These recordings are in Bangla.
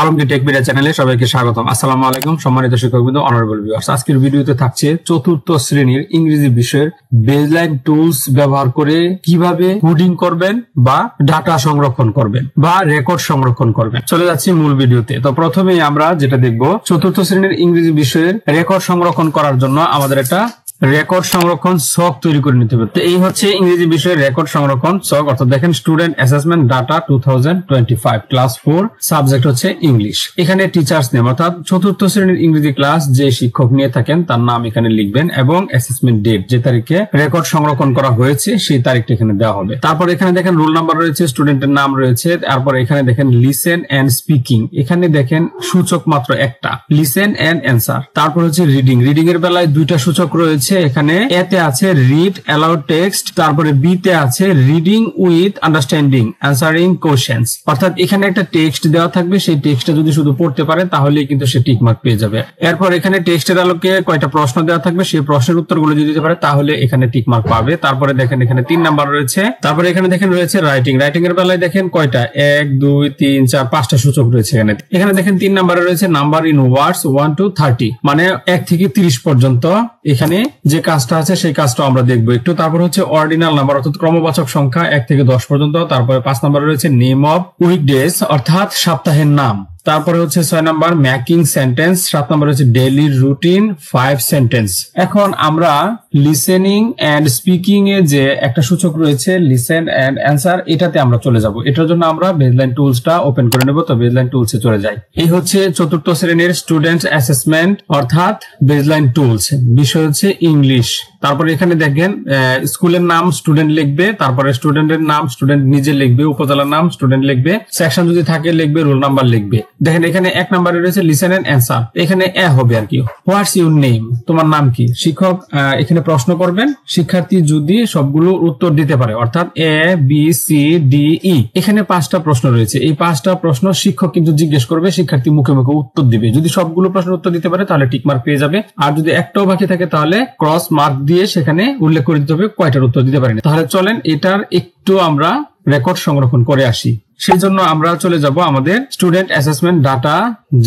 আলমগীর টেক মিডিয়া চ্যানেলে সবাইকে স্বাগতম। আসসালামু আলাইকুম সম্মানিত শিক্ষকবৃন্দ, অনারেবল ভিউয়ার্স। আজকের ভিডিওতে থাকছে চতুর্থ শ্রেণীর ইংরেজি বিষয়ের বেসলাইন টুলস ব্যবহার করে কিভাবে কোডিং করবেন বা ডাটা সংরক্ষণ করবেন বা রেকর্ড সংরক্ষণ করবেন। চলে যাচ্ছি মূল ভিডিওতে। তো প্রথমেই আমরা যেটা দেখব, চতুর্থ শ্রেণীর ইংরেজি বিষয়ের রেকর্ড সংরক্ষণ করার জন্য আমাদের একটা রেকর্ড সংরক্ষণ ছক তৈরি করে নিতে হবে। তো এই হচ্ছে ইংরেজি বিষয়ের রেকর্ড সংরক্ষণ ছক। অর্থাৎ দেখেন student assessment data 2025 class 4, subject হচ্ছে ইংলিশ। এখানে টিচার্স নেম অর্থাৎ চতুর্থ শ্রেণীর ইংরেজি ক্লাস যে শিক্ষক নিয়ে থাকেন তার নাম এখানে লিখবেন এবং অ্যাসেসমেন্ট ডেট, যে তারিখে রেকর্ড সংরক্ষণ করা হয়েছে সেই তারিখটা এখানে দেওয়া হবে। তারপর এখানে দেখেন রোল নাম্বার রয়েছে, স্টুডেন্টের নাম রয়েছে। তারপর এখানে দেখেন লিসেন এন্ড স্পিকিং, এখানে দেখেন সূচক মাত্র একটা, লিসেন এন্ড অ্যান্সার। তারপর হচ্ছে রিডিং, রিডিং এর বেলায় দুইটা সূচক রয়েছে। এখানে এতে আছে রিড অ্যালাউড টেক্সট, তারপরে বি তে আছে reading with understanding answering questions. অর্থাৎ এখানে একটা টেক্সট দেওয়া থাকবে, সেই টেক্সটটা যদি শুধু পড়তে পারে তাহলে কিন্তু সে টিক মার্ক পেয়ে যাবে। এরপর এখানে টেক্সটের আলোকে কয়টা প্রশ্ন দেওয়া থাকবে, সেই প্রশ্নের উত্তরগুলো যদি দিতে পারে তাহলে এখানে টিক মার্ক পাবে। তারপরে দেখেন এখানে 3 নাম্বার রয়েছে। তারপরে এখানে দেখেন রয়েছে রাইটিং, রাইটিং এর বেলায় দেখেন কয়টা 1 2 3 4 5টা সূচক রয়েছে। এখানে দেখেন 3 নাম্বারে রয়েছে নাম্বার ইন ওয়ার্ডস 1 to 30, মানে 1 থেকে 30 পর্যন্ত এখানে যে কাজটা আছে সেই কাজটা আমরা দেখবো একটু। তারপর হচ্ছে অর্ডিনাল নাম্বার অর্থাৎ ক্রমবাচক সংখ্যা 1 থেকে 10 পর্যন্ত। তারপরে 5 নাম্বারে রয়েছে নেম অফ উইকডেজ অর্থাৎ সপ্তাহের নাম। তারপরে হচ্ছে 6 নাম্বার মেকিং সেন্টেন্স, 7 নাম্বার হচ্ছে ডেইলি রুটিন 5 সেন্টেন্স। এখন আমরা লিসেনিং এন্ড স্পিকিং এ যে একটা সূচক রয়েছে লিসেন এন্ড অ্যান্সার, এটাতে আমরা চলে যাব। এটার জন্য আমরা বেসলাইন টুলসটা ওপেন করে নেব। তো বেসলাইন টুলসে চলে যাই। এই হচ্ছে চতুর্থ শ্রেণীর স্টুডেন্ট অ্যাসেসমেন্ট অর্থাৎ বেসলাইন টুলস, বিষয় হচ্ছে ইংলিশ। তারপরে এখানে দেখেন স্কুলের নাম স্টুডেন্ট লিখবে, তারপরে স্টুডেন্টের নাম স্টুডেন্ট নিজে লিখবে, উপজেলার নাম স্টুডেন্ট লিখবে, সেকশন যদি থাকে লিখবে, রোল নাম্বার লিখবে। দেখেন এখানে 1 নম্বরে রয়েছে লিসেন এন্ড অ্যান্সার, এখানে এ হবে আর কি, হোয়াটস ইউর নেম, তোমার নাম কি। শিক্ষক এখানে প্রশ্ন করবেন, শিক্ষার্থী যদি সবগুলো উত্তর দিতে পারে অর্থাৎ A B C D E, এখানে 5টা প্রশ্ন রয়েছে। এই 5টা প্রশ্ন শিক্ষক কিন্তু জিজ্ঞেস করবে, শিক্ষার্থী মুখে মুখে উত্তর দিবে। যদি সবগুলো প্রশ্নের উত্তর দিতে পারে তাহলে টিক মার্ক পেয়ে যাবে, আর যদি একটাও বাকি থাকে তাহলে ক্রস মার্ক দিয়ে সেখানে উল্লেখ করে দিতে হবে কয়টার উত্তর দিতে পারেনি। তাহলে চলেন এটার একটু আমরা রেকর্ড সংরক্ষণ করে আসি। সেই জন্য আমরা চলে যাব আমাদের স্টুডেন্ট অ্যাসেসমেন্ট ডাটা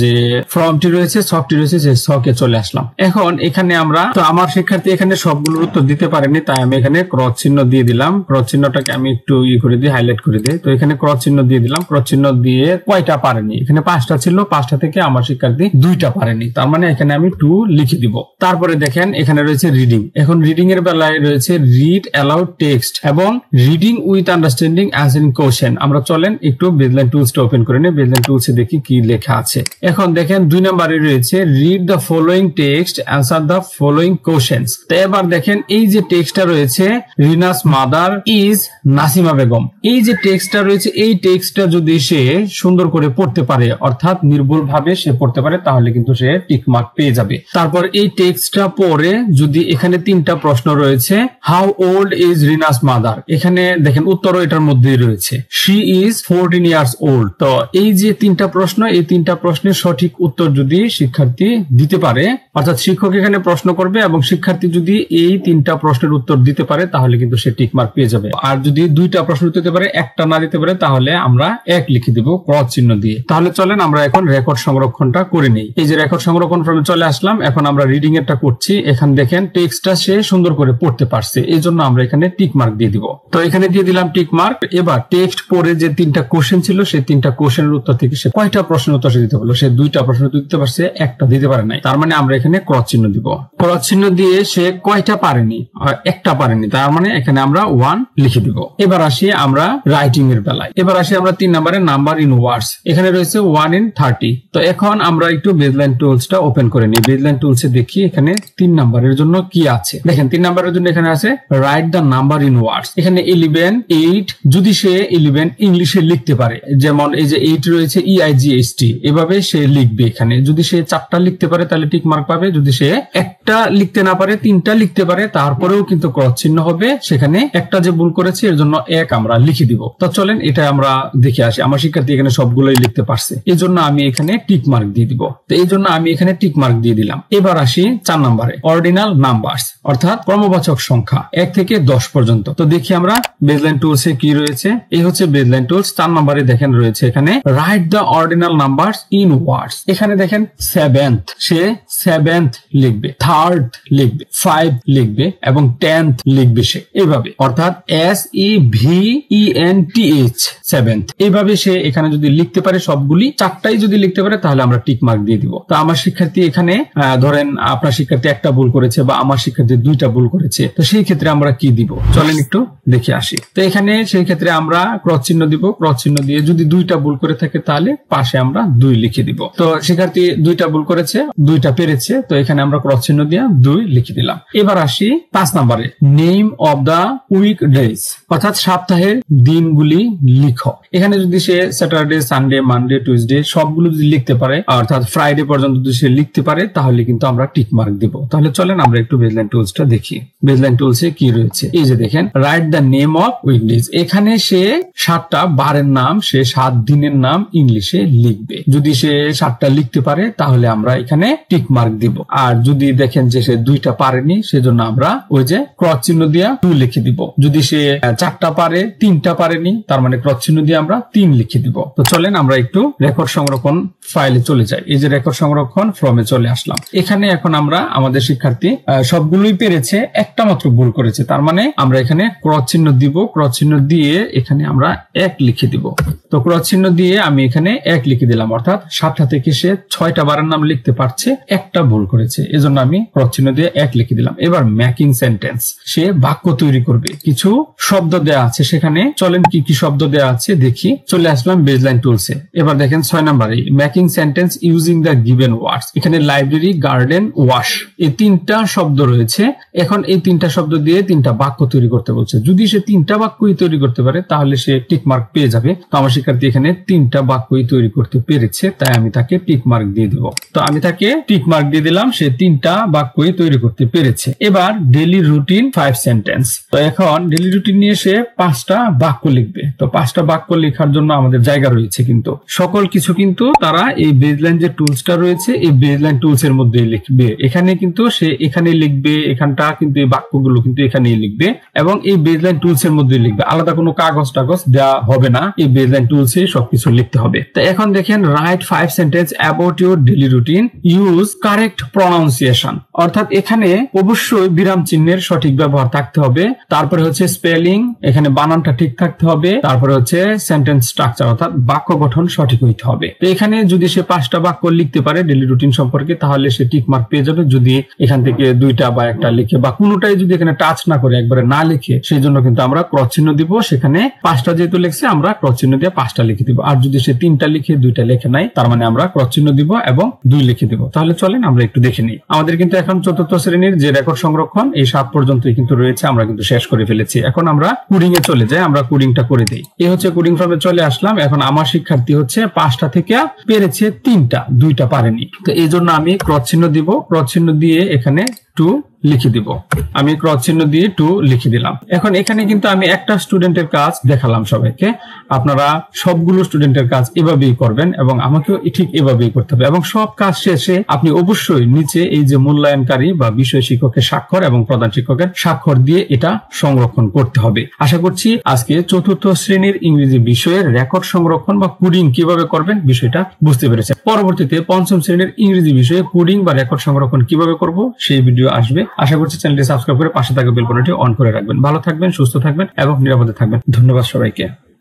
যে ফর্মটি রয়েছে, ছকটি রয়েছে, সেই ছকে চলে আসলাম। এখন এখানে আমরা তো আমার শিক্ষার্থী এখানে সবগুলোর উত্তর দিতে পারেনি, তাই আমি এখানে ক্রস চিহ্ন দিয়ে দিলাম। ক্রস চিহ্নটাকে আমি একটু করে দিই, হাইলাইট করে দিই। তো এখানে ক্রস চিহ্ন দিয়ে দিলাম। ক্রস চিহ্ন দিয়ে কয়টা পারেনি, এখানে 5টা ছিল, 5টা থেকে আমার শিক্ষার্থী 2টা পারেনি, তার মানে এখানে আমি 2 লিখে দিব। তারপরে দেখেন এখানে রয়েছে রিডিং। এখন রিডিং এর বেলায় রয়েছে রিড অ্যালাউড টেক্সট এবং reading with understanding answering question. আমরা চলেন একটু বেসলাইন টুলসটা ওপেন করে নিই। বেসলাইন টুলসে দেখি কি লেখা আছে। এখন দেখেন 2 নম্বরে রয়েছে read the following text answer the following questions. তো এবার দেখেন এই যে টেক্সটটা রয়েছে রিনাস মাদার ইজ নাসিমা বেগম, এই যে টেক্সটটা রয়েছে এই টেক্সটটা যদি সে সুন্দর করে পড়তে পারে অর্থাৎ নির্ভুল ভাবে সে পড়তে পারে তাহলে কিন্তু সে টিক মার্ক পেয়ে যাবে। তারপর এই টেক্সটটা পড়ে যদি এখানে 3টা প্রশ্ন রয়েছে, how old is Rina's mother, এখানে দেখেন উত্তরও এটার মধ্যেই রয়েছে, শি ইজ 14 ইয়ার্স ওল্ড। তো এই যে 3টা প্রশ্ন, এই 3টা প্রশ্নের সঠিক উত্তর যদি শিক্ষার্থী দিতে পারে অর্থাৎ শিক্ষক এখানে প্রশ্ন করবে এবং শিক্ষার্থী যদি এই 3টা প্রশ্নের উত্তর দিতে পারে তাহলে কিন্তু সে টিক মার্ক পেয়ে যাবে। আর যদি 2টা প্রশ্ন দিতে পারে, একটা না দিতে পারে তাহলে আমরা 1 লিখে দেব ক্রস চিহ্ন দিয়ে। তাহলে চলেন আমরা এখন রেকর্ড সংরক্ষণটা করে নেই। এই যে রেকর্ড সংরক্ষণ ফর্মে চলে আসলাম। এখন আমরা রিডিং এরটা করছি। এখানে দেখেন টেক্সটটা সে সুন্দর করে পড়তে পারছে, এই জন্য আমরা এখানে টিক মার্ক দিয়ে দিব। তো এখানে দিয়ে দিলাম টিক মার্ক। এবার টেক্সট পড়ে যে 3টা কোশ্চেন ছিল সেই 3টা কোশ্চেনের উত্তর থেকে সে কয়টা প্রশ্নের উত্তর সে দিতে পারলো, সে 2টা প্রশ্ন দিতে পারছে, একটা দিতে পারে নাই, তার মানে আমরা এখানে ক্রস চিহ্ন দিব। ক্রস চিহ্ন দিয়ে সে কয়টা পারেনি, একটা পারেনি, তার মানে এখানে আমরা 1 লিখে দিব। এবার আসি আমরা রাইটিং এর বেলায়। এবার আসি আমরা 3 নম্বরে নাম্বার ইন ওয়ার্ডস, এখানে রয়েছে 1 in 30। তো এখন আমরা একটু বেসলাইন টুলসটা ওপেন করে নিই। বেসলাইন টুলসে দেখি এখানে 3 নম্বরের জন্য কি আছে। দেখেন 3 নম্বরের জন্য এখানে আছে write the number in words. এখানে 11 8 যদি সে 11 ইংলিশে লিখতে পারে, যেমন এই যে 8 রয়েছে EIGHT, এভাবে সে লিখবে। এখানে যদি সে 4টা লিখতে পারে তাহলে টিক মার্ক পাবে, পাবে। যদি সে একটা লিখতে না পারে, তিনটা লিখতে পারে, তারপরেও কিন্তু ক্রস চিহ্ন হবে। সেখানে একটা যে ভুল করেছে এর জন্য 1 আমরা লিখে দিব। তো চলেন এটা আমরা দেখে আসি। আমার শিক্ষার্থী এখানে সবগুলোই লিখতে পারছে, এই জন্য আমি এখানে টিক মার্ক দিয়ে দিব। তো এই জন্য আমি এখানে টিক মার্ক দিয়ে দিলাম। এবার আসি 4 নম্বরে, অর্ডিনাল নাম্বারস অর্থাৎ ক্রমবাচক সংখ্যা 1 থেকে 10 পর্যন্ত। তো দেখি আমরা বেজলাইন টুলসে কি রয়েছে। এই হচ্ছে বেজলাইন টুলস। 4 নম্বরে দেখেন রয়েছে এখানে write the ordinal numbers in words. এখানে দেখেন 7th, সে 7th লিখবে, 3rd লিখবে, 5 লিখবে এবং 10th লিখবে সে এইভাবে, অর্থাৎ SEVENTH 7th। এইভাবে সে এখানে যদি লিখতে পারে সবগুলি, 4টাই যদি লিখতে পারে তাহলে আমরা টিক মার্ক দিয়ে দিব। তো আমার শিক্ষার্থী এখানে ধরেন আপনার শিক্ষার্থী একটা ভুল করেছে বা আমার শিক্ষার্থী 2টা ভুল করেছে, তো সেই ক্ষেত্রে আমরা কি দিব চলেন একটু দেখে আসি। তো এখানে সেই ক্ষেত্রে আমরা ক্রস চিহ্ন দিব। ক্রস চিহ্ন দিয়ে যদি 2টা ভুল করে থাকে তাহলে পাশে আমরা 2 লিখে দিব। তো শিক্ষার্থী 2টা ভুল করেছে, 2টা পেরেছে, তো এখানে আমরা ক্রস চিহ্ন দিয়ে 2 লিখে দিলাম। এবার আসি 5 নম্বরে, name of the week days অর্থাৎ সপ্তাহের দিনগুলি লিখো। এখানে যদি সে স্যাটারডে, সানডে, মানডে, টুইসডে সবগুলো যদি লিখতে পারে, অর্থাৎ ফ্রাইডে পর্যন্ত যদি সে লিখতে পারে, তাহলে কিন্তু আমরা টিক মার্ক দিব। তাহলে চলেন আমরা একটু বেজলাইন টুলসটা দেখি। বেজলাইন টুলসে কি রয়েছে, এই যে দেখেন write the name of weekdays. এখানে সে 7টা বারের নাম, সে 7 দিনের নাম ইংলিশে লিখবে। যদি সে 7টা লিখতে পারে তাহলে আমরা এখানে টিক মার্ক দিব। আর যদি দেখেন যে সে 2টা পারেনি, সেজন্য আমরা ওই যে ক্রস চিহ্ন দিয়ে 2 লিখে দিব। যদি সে 4টা পারে, 3টা পারেনি, তার মানে ক্রস চিহ্ন দিয়ে আমরা 3 লিখে দিব। তো চলেন আমরা একটু রেকর্ড সংরক্ষণ ফাইলে চলে যাই। এই যে রেকর্ড সংরক্ষণ ফর্মে চলে আসলাম। এখানে এখন আমরা আমাদের শিক্ষার্থী সবগুলোই পেরেছে, একটা মাত্র ভুল করেছে, তার মানে আমরা এখানে ক্রস চিহ্ন দিব। ক্রস চিহ্ন দিয়ে এখানে আমরা 1 লিখে দিব। তো ক্রস চিহ্ন দিয়ে আমি এখানে 1 লিখে দিলাম, অর্থাৎ 7টা থেকে সে 6টা বারের নাম লিখতে পারছে, একটা ভুল করেছে, এজন্য আমি ক্রস চিহ্ন দিয়ে 1 লিখে দিলাম। এবার মেকিং সেন্টেন্স, সে বাক্য তৈরি করবে। কিছু শব্দ দেয়া আছে সেখানে, চলেন কি কি শব্দ দেয়া আছে দেখি। চলে আসলাম বেজলাইন টুলসে। এবার দেখেন 6 নম্বরে making sentence using the given words. এখানে লাইব্রেরি, গার্ডেন, ওয়াশ এই 3টা শব্দ রয়েছে। এখন এই 3টা শব্দ দিয়ে 3টা বাক্য তৈরি করতে বলছে। যদি সে 3টা বাক্যই তৈরি করতে পারে তাহলে সে টিক মার্ক পেয়ে যাবে। তো আমার শিক্ষার্থী এখানে 3টা বাক্যই তৈরি করতে পেরেছে, তাই আমি তাকে টিক মার্ক দিয়ে দিব। তো আমি তাকে টিক মার্ক দিয়ে দিলাম, সে 3টা বাক্যই তৈরি করতে পেরেছে। এবার ডেইলি রুটিন 5 সেন্টেন্স। তো এখন ডেইলি রুটিন নিয়ে সে 5টা বাক্য লিখবে। তো 5টা বাক্য লেখার জন্য আমাদের জায়গা রয়েছে, কিন্তু সকল কিছু কিন্তু তারা এই বেজলাইন যে টুলসটা রয়েছে এই বেজলাইন টুলস এর মধ্যে লিখবে। এখানে কিন্তু সে এখানে লিখবে, এখানটা কিন্তু এই বাক্যগুলো কিন্তু এখানেই লিখবে এবং এই বেজলাইন টুলস এর মধ্যে লিখবে। আলাদা কোনো কাগজ টাগজ দেওয়া হবে না, এই বেজলাইন টুলসে সবকিছু লিখতে হবে। তো এখন দেখেন right 5 sentence about your daily routine, use correct pronunciation. অর্থাৎ এখানে অবশ্যই বিরাম চিহ্নের সঠিক ব্যবহার থাকতে হবে। তারপরে হচ্ছে স্পেলিং, এখানে বানানটা ঠিক থাকতে হবে। তারপরে হচ্ছে সেন্টেন্স স্ট্রাকচার অর্থাৎ বাক্য গঠন সঠিক হইতে হবে। তো এখানে যদি সে 5টা বাক্য লিখতে পারে ডেইলি রুটিন সম্পর্কে তাহলে সে টিক মার্ক পেয়ে যাবে। যদি এখান থেকে 2টা বা 1টা লিখে বা কোনোটাই যদি এখানে টাচ না করে একবারে না লিখে, সেই জন্য কিন্তু আমরা ক্রস চিহ্ন দিব। সেখানে 5টা যেহেতু লিখছে আমরা ক্রস চিহ্ন দিয়ে 5টা লিখে দিব। আর যদি সে 3টা লিখে 2টা লেখে নাই, তার মানে আমরা ক্রস চিহ্ন দিব এবং 2 লিখে দিব। তাহলে চলেন আমরা একটু দেখে নিই। আমাদের কিন্তু এখন 4র্থ শ্রেণীর যে রেকর্ড সংরক্ষণ এই 7 পর্যন্তই কিন্তু রয়েছে, আমরা কিন্তু শেষ করে ফেলেছি। এখন আমরা কোডিং এ চলে যাই, আমরা কোডিংটা করে দেই। এই হচ্ছে কোডিং ফর্মে চলে আসলাম। এখন আমার শিক্ষার্থী হচ্ছে 5টা থেকে পেরেছে 3টা, 2টা পারেনি। তো এই জন্য আমি ক্রস চিহ্ন দিব। ক্রস চিহ্ন দিয়ে এখানে 2 লিখে দিব। আমি ক্রস চিহ্ন দিয়ে 2 লিখে দিলাম। এখন এখানে কিন্তু আমি একটা স্টুডেন্টের কাজ দেখালাম সবাইকে। আপনারা সবগুলো স্টুডেন্টের কাজ এভাবেই করবেন এবং আমাকেও ঠিক এভাবেই করতে হবে। এবং সব কাজ শেষে আপনি অবশ্যই নিচে এই যে মূল্যায়নকারী বা বিষয় শিক্ষকের স্বাক্ষর এবং প্রধান শিক্ষকের স্বাক্ষর দিয়ে এটা সংরক্ষণ করতে হবে। আশা করছি আজকে 4র্থ শ্রেণীর ইংরেজি বিষয়ের রেকর্ড সংরক্ষণ বা কোডিং কিভাবে করবেন বিষয়টা বুঝতে পেরেছেন। পরবর্তীতে 5ম শ্রেণীর ইংরেজি বিষয়ে কোডিং বা রেকর্ড সংরক্ষণ কিভাবে করব সেই ভিডিও আসবে। আশা করছি চ্যানেলটি সাবস্ক্রাইব করে পাশে থাকা বেল বাটনটি অন করে রাখবেন। ভালো থাকবেন, সুস্থ থাকবেন এবং নিরাপদে থাকবেন। ধন্যবাদ সবাইকে।